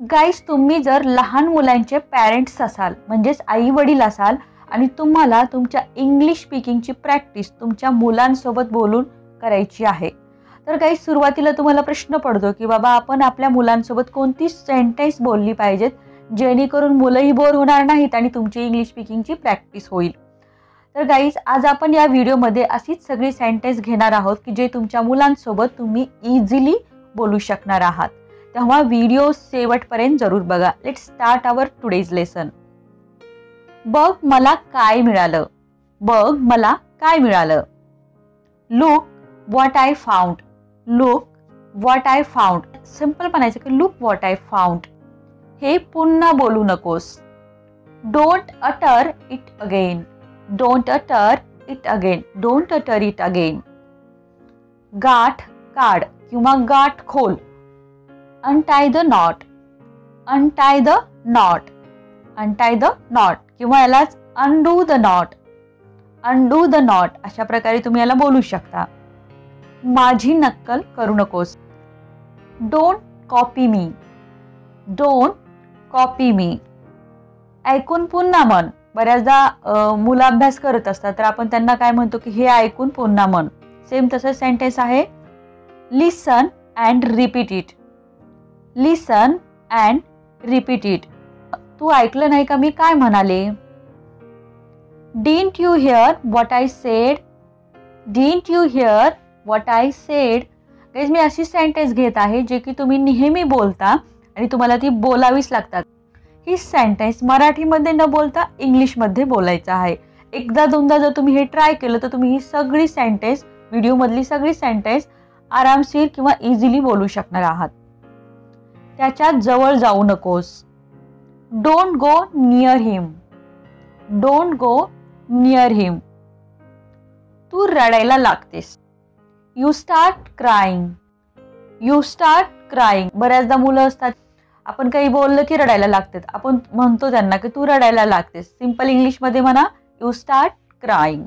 Guys, तुम्ही जर लहान मुलांचे पॅरेंट्स असाल म्हणजेच आई वडील असाल आणि तुम्हाला तुमच्या इंग्लिश स्पीकिंगची प्रॅक्टिस तुमच्या मुलांसोबत बोलून करायची आहे, तर गाईज सुरुवातीला तुम्हाला प्रश्न पडतो की बाबा आपण आपल्या मुलांसोबत कोणती सेंटेन्स बोलली पाहिजेत जेणेकरून मुलंही बोर होणार नाहीत आणि तुमची इंग्लिश स्पीकिंगची प्रॅक्टिस होईल. तर गाईज, आज आपण या व्हिडिओमध्ये अशीच सगळी सेंटेन्स घेणार आहोत की जे तुमच्या मुलांसोबत तुम्ही इझिली बोलू शकणार आहात. तेव्हा व्हिडिओ शेवटपर्यंत जरूर बघा. Let's start our today's lesson. बघ मला काय मिळालं. बघ मला काय मिळालं. Look what I found. Look what I found. Simple म्हणायचं की लुक व्हॉट आय फाउंड. हे पुन्हा बोलू नकोस. Don't utter it again. Don't utter it again. Don't utter it again. गाठ काढ किंवा गाठ खोल. untie the knot. untie the knot. untie the knot किंवा यालाच undo the knot. undo the knot अशा प्रकारे तुम्ही याला बोलू शकता. माझी नक्कल करू नकोस. don't copy me. don't copy me. ऐकून पुन्हा म्हण. बऱ्याचदा मुलं अभ्यास करत असतात तर आपण त्यांना काय म्हणतो की हे ऐकून पुन्हा म्हण. सेम तसंच सेंटेन्स आहे. listen and repeat it. Listen and repeat it. तू ऐकलं नाही का मी काय म्हणाले. Didn't you hear what I said. Didn't you hear what I said. Guys, मी अशी सेंटेन्स घेत आहे जे की तुम्ही नेहमी बोलता आणि तुम्हाला ती बोलावीच लागतात. ही सेंटेन्स मराठीमध्ये न बोलता इंग्लिशमध्ये बोलायचं आहे. एकदा दोनदा जर तुम्ही हे ट्राय केलं तर तुम्ही ही सगळी सेंटेन्स, व्हिडिओमधली सगळी सेंटेन्स आरामशीर किंवा इझिली बोलू शकणार आहात. त्याच्या जवळ जाऊ नकोस. Don't go near him. Don't go near him. तू रडायला लागतेस. You start crying. You start crying. बऱ्याचदा मुलं असतात, आपण काही बोललं की रडायला लागतात. आपण म्हणतो त्यांना की तू रडायला लागतेस. सिंपल इंग्लिशमध्ये म्हणा यू स्टार्ट क्राईंग.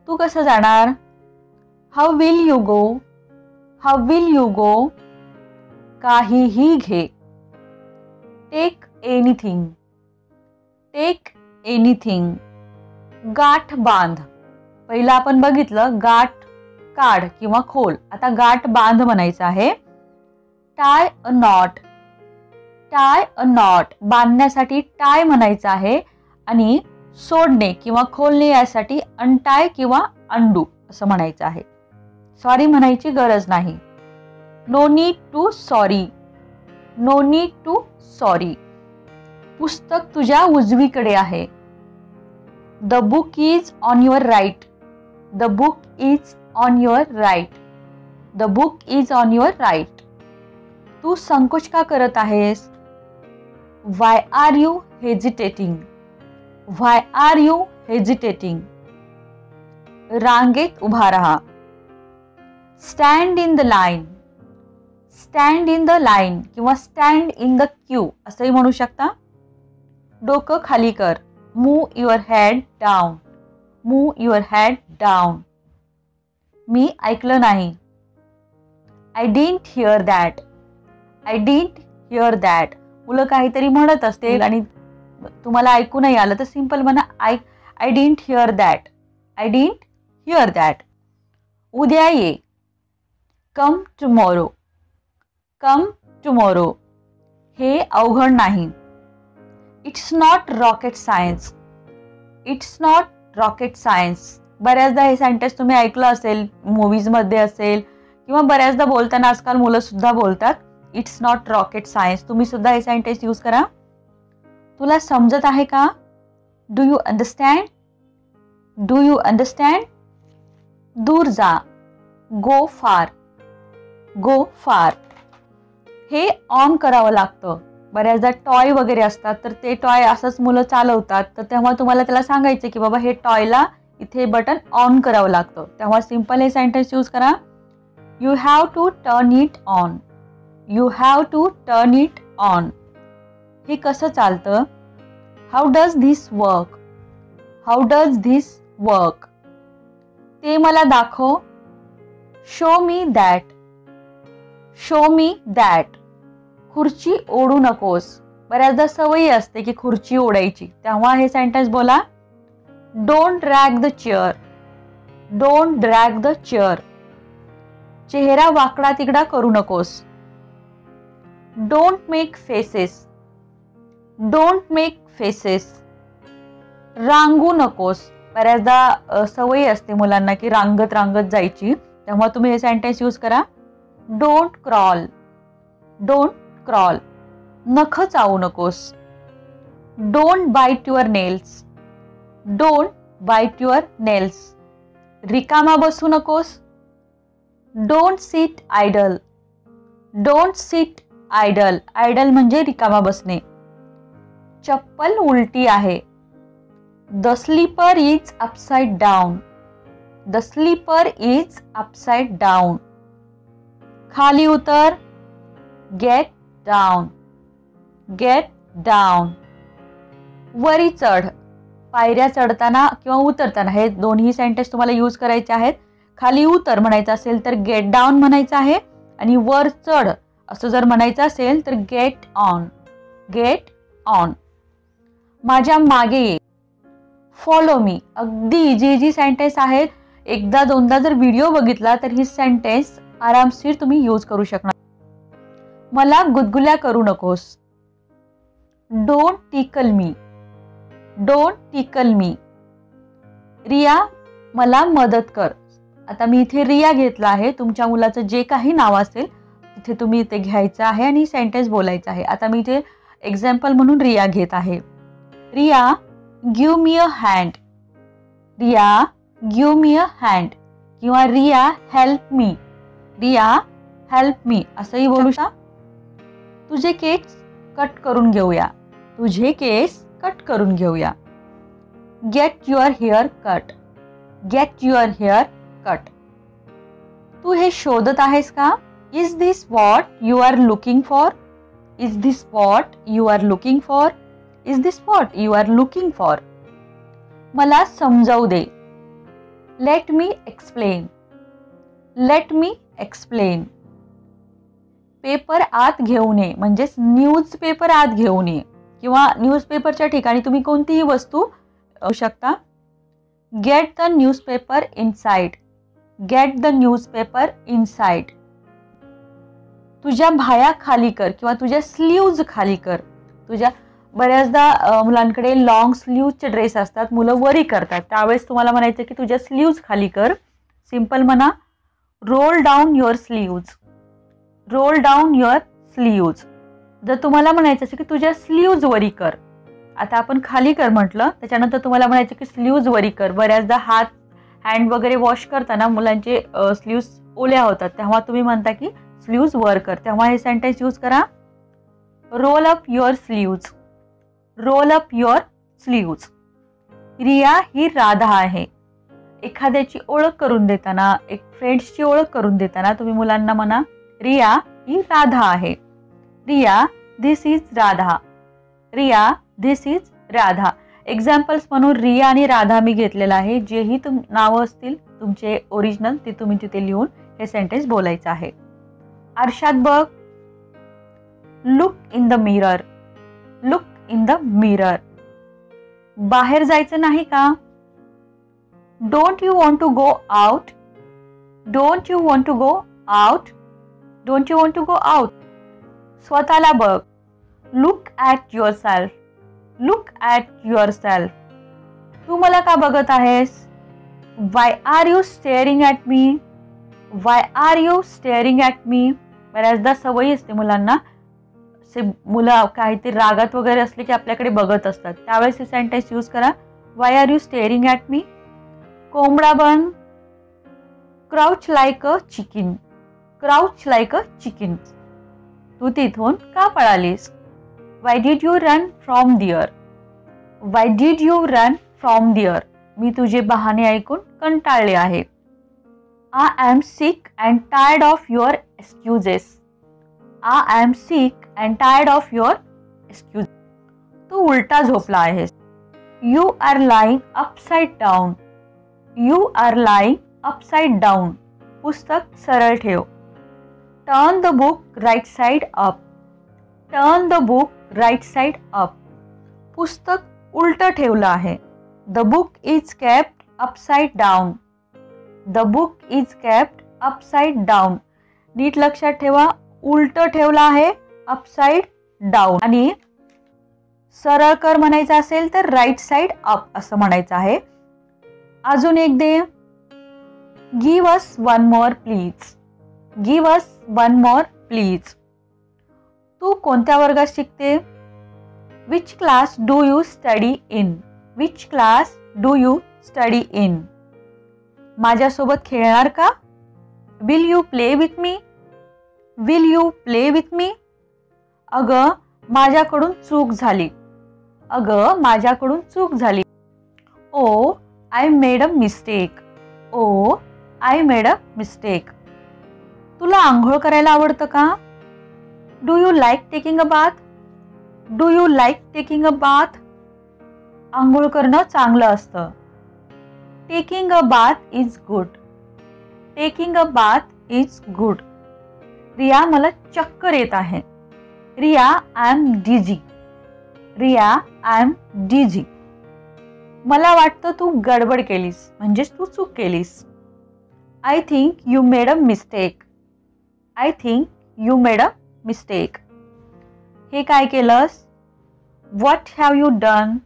तू कसं जाणार. How will you go. How will you go. काहीही घे. Take anything. Take anything. गाठ बांध. पहिला आपण बघितलं गाठ काढ किंवा खोल. आता गाठ बांध म्हणायचं आहे. Tie a not. Tie a not. बांधण्यासाठी टाय म्हणायचं आहे आणि सोडणे किंवा खोलणे यासाठी अनटाय किंवा अंडू असं म्हणायचं आहे. सॉरी म्हणायची गरज नाही. No need to sorry. No need to sorry. पुस्तक तुझ्या उजवीकडे आहे. The book is on your right. The book is on your right. The book is on your right. तू संकोच का करत आहेस. Why are you hesitating. Why are you hesitating. रांगेत उभा राहा. Stand in the line. Stand in the line किंवा stand in the queue असंही म्हणू शकता. डोकं खाली कर. Move your head down. Move your head down. मी ऐकलं नाही. I didn't hear that. I didn't hear that. मुलं काहीतरी म्हणत असतील आणि तुम्हाला ऐकू नाही आलं तर सिंपल म्हणा I didn't hear that. I didn't hear that. उद्या ये. कम टुमॉरो. कम टुमॉरो. हे अवघड नाही. It's not rocket science. It's not rocket science. बऱ्याचदा हे सेंटेन्स तुम्ही ऐकलं असेल, मूवीजमध्ये असेल किंवा बऱ्याचदा बोलताना आजकाल मुलं सुद्धा बोलतात. It's not rocket science. तुम्ही सुद्धा हे सेंटेन्स यूज करा. तुला समजत आहे का. Do you understand. Do you understand. दूर जा. गो फार. गो फार. हे ऑन करावं लागतं. बऱ्याचदा टॉय वगैरे असतात तर ते टॉय असंच मुलं चालवतात तर तेव्हा तुम्हाला त्याला सांगायचं की बाबा हे टॉयला इथे बटन ऑन करावं लागतं. तेव्हा सिंपल हे सेंटेन्स यूज करा. You have to turn it on. You have to turn it on. हे कसं चालतं. How does this work. How does this work. ते मला दाखव. Show me that. Show me that. खुर्ची ओढू नकोस. बऱ्याचदा सवयी असते की खुर्ची ओढायची, तेव्हा हे सेंटेन्स बोला. Don't drag the chair. Don't drag the chair. चेहरा वाकडा तिकडा करू नकोस. Don't make faces. Don't make faces. रांगू नकोस. बऱ्याचदा सवयी असते मुलांना की रांगत रांगत जायची, तेव्हा तुम्ही हे सेंटेन्स यूज करा. Don't crawl. Don't crawl. नख चावू नकोस. Don't bite your nails. Don't bite your nails. रिकामा बसू नकोस. Don't sit idle. Don't sit idle. Idle म्हणजे रिकामा बसणे. चप्पल उलटी आहे. The slipper is upside down. The slipper is upside down. खाली उतर. Get down. Get down. वरी चढ. पायऱ्या चढताना किंवा उतरताना हे दोन्ही सेंटेन्स तुम्हाला यूज करायचे आहेत. खाली उतर म्हणायचं असेल तर गेट डाऊन म्हणायचं आहे, आणि वर चढ असं जर म्हणायचं असेल तर गेट ऑन. Get on. माझ्या मागे ये. Follow me. अगदी इजी इजी सेंटेन्स आहेत. एकदा दोनदा जर व्हिडिओ बघितला तर ही सेंटेन्स आरामशीर तुम्ही यूज करू शकणार. मला गुदगुल्या करू नकोस. डोंट टिकल मी. डोंट टिकल मी. रिया मला मदत कर. आता मी इथे रिया घेतला आहे. तुमच्या मुलाचं जे काही नाव असेल तिथे तुम्ही इथे घ्यायचं आहे आणि सेंटेन्स बोलायचं आहे. आता मी इथे एक्झाम्पल म्हणून रिया घेत आहे. Riya give me a hand. Riya give me a hand. किंवा Riya help me. Riya help me असंही बोलू शकता. तुझे केस कट करून घेऊया. तुझे केस कट करून घेऊया. Get your hair cut. Get your hair cut. तू हे शोधत आहेस का? Is this what you are looking for? Is this what you are looking for? Is this what you are looking for? मला समजावू दे. Let me explain. Let me explain. Paper आत घेऊन ये म्हणजेच न्यूज पेपर आत घेऊन ये, किंवा न्यूजपेपरच्या ठिकाणी तुम्ही कोणतीही वस्तू घेऊ शकता. Get the newspaper inside. Get the newspaper inside. तुझ्या भाया खाली कर किंवा तुझ्या स्लीव्ज खाली कर. तुझ्या बऱ्याचदा मुलांकडे लॉंग स्लीव्जचे ड्रेस असतात, मुलं वरी करतात, त्यावेळेस तुम्हाला म्हणायचं की तुझ्या स्लीव्ज खाली कर. सिंपल म्हणा roll down your sleeves. Roll down your sleeves. जर तुम्हाला म्हणायचं असेल की तुझ्या स्लीव्ज वरी कर, आता आपण खाली कर म्हटलं, त्याच्यानंतर तुम्हाला म्हणायचं की स्लीव्ज वरी कर. बऱ्याचदा हँड वगैरे वॉश करताना मुलांचे स्लीव्ज ओल्या होतात, तेव्हा तुम्ही म्हणता की स्लीव्ज वर कर, तेव्हा हे सेंटेन्स यूज करा. Roll up your sleeves. Roll up your sleeves. Riya ही राधा आहे. एखाद्याची ओळख करून देताना, एक फ्रेंड्सची ओळख करून देताना तुम्ही मुलांना म्हणा रिया ही राधा आहे. Riya this is Radha. Riya this is Radha. Examples म्हणून रिया आणि राधा मी घेतलेला आहे. जेही नावं असतील तुमचे ओरिजिनल ते तुम्ही तिथे लिहून हे सेंटेन्स बोलायचं आहे. आरशात बघ. Look in the mirror. Look in the mirror. बाहेर जायचं नाही का? Don't you want to go out. Don't you want to go out. Don't you want to go out. स्वतःला बघ. Look at yourself. Look at yourself. तू मला का बघत आहेस? Why are you staring at me? Why are you staring at me. बऱ्याचदा सवयी असते मुलांना, मुलं काहीतरी रागात वगैरे असले की आपल्याकडे बघत असतात, त्यावेळेस हे सेंटेन्स यूज करा. Why are you staring at me. कोंबडा बन. Crouch like a chicken. Crouch like a chicken. तू तिथून का पळालीस? Why did you run from there. Why did you run from there. मी तुझे बहाणे ऐकून कंटाळले आहे. I am sick and tired of your excuses. I am sick and tired of your excuse. तू उलटा झोपला आहेस. You are lying upside down. You are lying upside down. पुस्तक सरळ ठेव. Turn the book right side up. Turn the book right side up. पुस्तक उलटं ठेवलं आहे. The book is kept upside down. The book is kept upside down. नीट लक्षात ठेवा, उलटं ठेवलं आहे, अपसाइड डाऊन. आणि सरळ कर म्हणायचं असेल तर राईट साइड अप असं म्हणायचं आहे. अजून एक दे. Give us one more please. Give us one more please. तू कोणत्या वर्गात शिकते? Which class do you study in. Which class do you study in. माझ्यासोबत खेळणार का? Will you play with me. Will you play with me. अगं माझ्याकडून चूक झाली. अगं माझ्याकडून चूक झाली. Oh I made a mistake. Oh I made a mistake. तुला आंघोळ करायला आवडतं का? Do you like taking a bath. Do you like taking a bath. आंघोळ करणं चांगलं असतं. Taking a bath is good. Taking a bath is good. Riya मला चक्कर येत आहे. Riya I am dizzy. Riya I am dizzy. मला वाटतं तू गडबड केलीस, म्हणजेच तू चूक केलीस. I think you made a mistake. I think you made a mistake. हे काय केलंस? What have you done.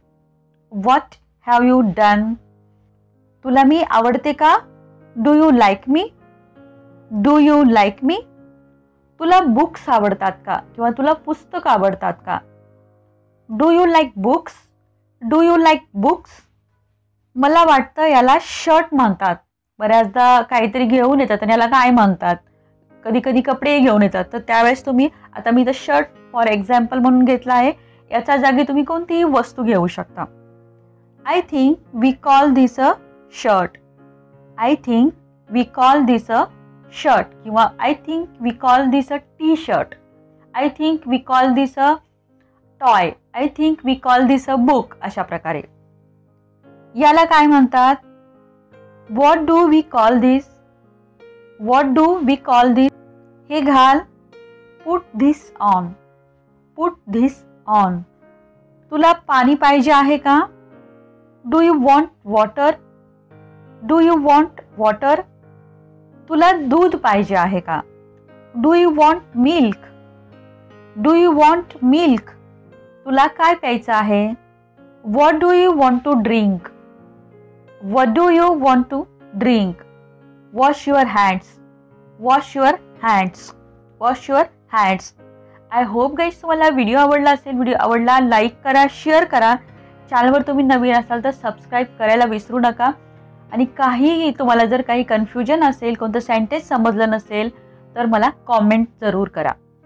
What have you done. तुला मी आवडते का? Do you like me. Do you like me. तुला बुक्स आवडतात का किंवा तुला पुस्तक आवडतात का? Do you like books. Do you like books. मला वाटतं याला शर्ट म्हणतात. बऱ्याचदा काहीतरी घेऊन येतात आणि याला काय म्हणतात. कधी कधी कपडे घेऊन येतात, तर त्यावेळेस तुम्ही, आता मी तर शर्ट फॉर एक्झाम्पल म्हणून घेतला आहे, याच्या जागी तुम्ही कोणतीही वस्तू घेऊ शकता. I think we call this a shirt. I think we call this a shirt किंवा I think we call this a T shirt. I think we call this a toy. I think we call this a book. अशा प्रकारे. याला काय म्हणतात? What do we call this. What do we call this. हे घाल. Put this on. Put this on. तुला पाणी पाहिजे आहे का? Do you want water. Do you want water. तुला दूध पाहिजे आहे का? Do you want milk. Do you want milk. तुला काय प्यायचं आहे? What do you want to drink. What do you want to drink. Wash your hands. Wash your hands. Wash your hands. I hope guys तुम्हाला video आवडला असेल. Video आवडला like करा, share करा. चॅनलवर तुम्ही नवीन असाल तर सबस्क्राईब करायला विसरू नका. आणि काही तुम्हाला जर काही कन्फ्युजन असेल, कोणतं सेंटेन्स समजलं नसेल तर मला कॉमेंट जरूर करा.